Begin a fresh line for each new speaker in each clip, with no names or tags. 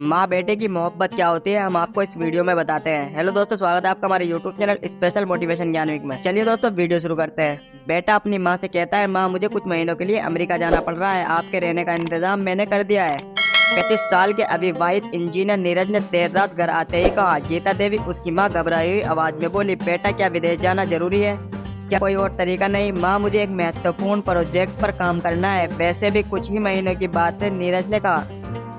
माँ बेटे की मोहब्बत क्या होती है, हम आपको इस वीडियो में बताते हैं। हेलो दोस्तों, स्वागत है आपका हमारे यूट्यूब चैनल स्पेशल मोटिवेशन ज्ञान वीक में। चलिए दोस्तों, वीडियो शुरू करते हैं। बेटा अपनी माँ से कहता है, माँ मुझे कुछ महीनों के लिए अमेरिका जाना पड़ रहा है, आपके रहने का इंतजाम मैंने कर दिया है। 35 साल के अविवाहित इंजीनियर नीरज ने देर रात घर आते ही कहा, गीता देवी। उसकी माँ घबराई हुई आवाज में बोली, बेटा क्या विदेश जाना जरूरी है? क्या कोई और तरीका नहीं? माँ मुझे एक महत्वपूर्ण प्रोजेक्ट पर काम करना है, वैसे भी कुछ ही महीनों की बात है, नीरज ने कहा।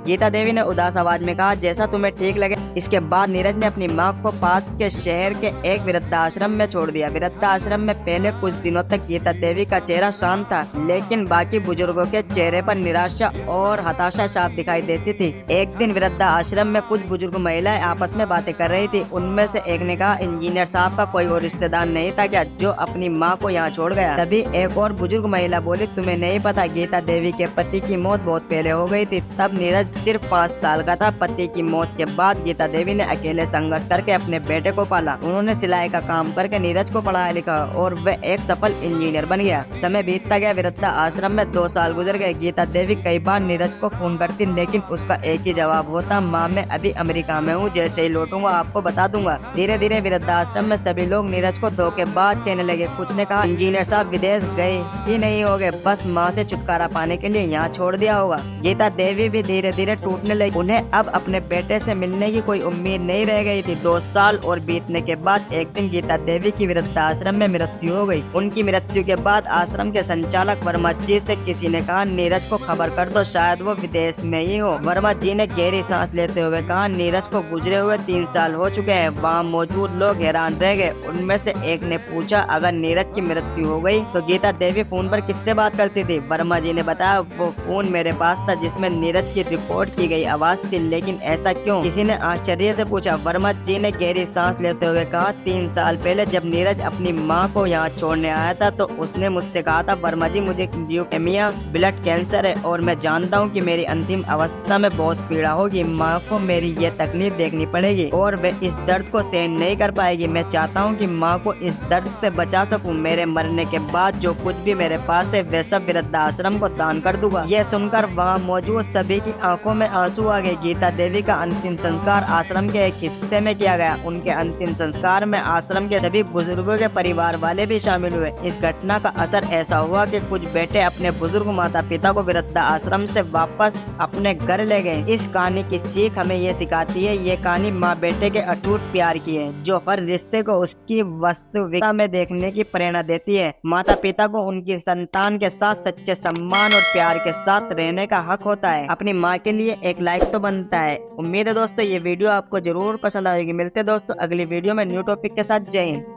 गीता देवी ने उदास आवाज में कहा, जैसा तुम्हें ठीक लगे। इसके बाद नीरज ने अपनी मां को पास के शहर के एक वृद्धाश्रम में छोड़ दिया। वृद्धाश्रम में पहले कुछ दिनों तक गीता देवी का चेहरा शांत था, लेकिन बाकी बुजुर्गों के चेहरे पर निराशा और हताशा साफ दिखाई देती थी। एक दिन वृद्धाश्रम में कुछ बुजुर्ग महिलाएं आपस में बातें कर रही थी। उनमें से एक ने कहा, इंजीनियर साहब का कोई और रिश्तेदार नहीं था क्या जो अपनी माँ को यहाँ छोड़ गया? तभी एक और बुजुर्ग महिला बोली, तुम्हें नहीं पता, गीता देवी के पति की मौत बहुत पहले हो गई थी। तब नीरज सिर्फ 5 साल का था। पति की मौत के बाद गीता देवी ने अकेले संघर्ष करके अपने बेटे को पाला। उन्होंने सिलाई का काम करके नीरज को पढ़ाया लिखा और वह एक सफल इंजीनियर बन गया। समय बीतता गया, वृद्धा आश्रम में 2 साल गुजर गए। गीता देवी कई बार नीरज को फोन करती, लेकिन उसका एक ही जवाब होता, माँ मैं अभी अमेरिका में हूँ, जैसे ही लौटूंगा आपको बता दूंगा। धीरे धीरे वृद्धाश्रम में सभी लोग नीरज को धोखेबाज कहने लगे। कुछ ने कहा, इंजीनियर साहब विदेश गए ही नहीं होगे, बस माँ से छुटकारा पाने के लिए यहाँ छोड़ दिया होगा। गीता देवी भी धीरे धीरे टूटने लगी। उन्हें अब अपने बेटे से मिलने की कोई उम्मीद नहीं रह गई थी। 2 साल और बीतने के बाद एक दिन गीता देवी की वृद्धाश्रम में मृत्यु हो गई। उनकी मृत्यु के बाद आश्रम के संचालक वर्मा जी से किसी ने कहा, नीरज को खबर कर दो, शायद वो विदेश में ही हो। वर्मा जी ने गहरी सांस लेते हुए कहा, नीरज को गुजरे हुए 3 साल हो चुके हैं। वहाँ मौजूद लोग हैरान रह गए। उनमें से एक ने पूछा, अगर नीरज की मृत्यु हो गई तो गीता देवी फोन पर किससे बात करती थी? वर्मा जी ने बताया, वो फोन मेरे पास था जिसमें नीरज की रिकॉर्ड की गई आवाज थी। लेकिन ऐसा क्यों? किसी ने आश्चर्य से पूछा। वर्मा जी ने गहरी सांस लेते हुए कहा, 3 साल पहले जब नीरज अपनी माँ को यहाँ छोड़ने आया था तो उसने मुझसे कहा था, वर्मा जी मुझे ल्यूकेमिया ब्लड कैंसर है और मैं जानता हूँ कि मेरी अंतिम अवस्था में बहुत पीड़ा होगी। माँ को मेरी ये तकलीफ देखनी पड़ेगी और वे इस दर्द को सहन नहीं कर पाएगी। मैं चाहता हूँ कि माँ को इस दर्द से बचा सकूँ। मेरे मरने के बाद जो कुछ भी मेरे पास है वे सब वृद्धाश्रम को दान कर दूंगा। यह सुनकर वहाँ मौजूद सभी की आंखों में आंसू आ गए। गीता देवी का अंतिम संस्कार आश्रम के एक हिस्से में किया गया। उनके अंतिम संस्कार में आश्रम के सभी बुजुर्गों के परिवार वाले भी शामिल हुए। इस घटना का असर ऐसा हुआ कि कुछ बेटे अपने बुजुर्ग माता पिता को वृद्धा आश्रम से वापस अपने घर ले गए। इस कहानी की सीख हमें ये सिखाती है, ये कहानी माँ बेटे के अटूट प्यार की है, जो हर रिश्ते को उसकी वास्तविकता में देखने की प्रेरणा देती है। माता पिता को उनकी संतान के साथ सच्चे सम्मान और प्यार के साथ रहने का हक होता है। अपनी माँ के लिए एक लाइक तो बनता है। उम्मीद है दोस्तों ये वीडियो आपको जरूर पसंद आएगी। मिलते हैं दोस्तों अगली वीडियो में न्यू टॉपिक के साथ। जय हिंद।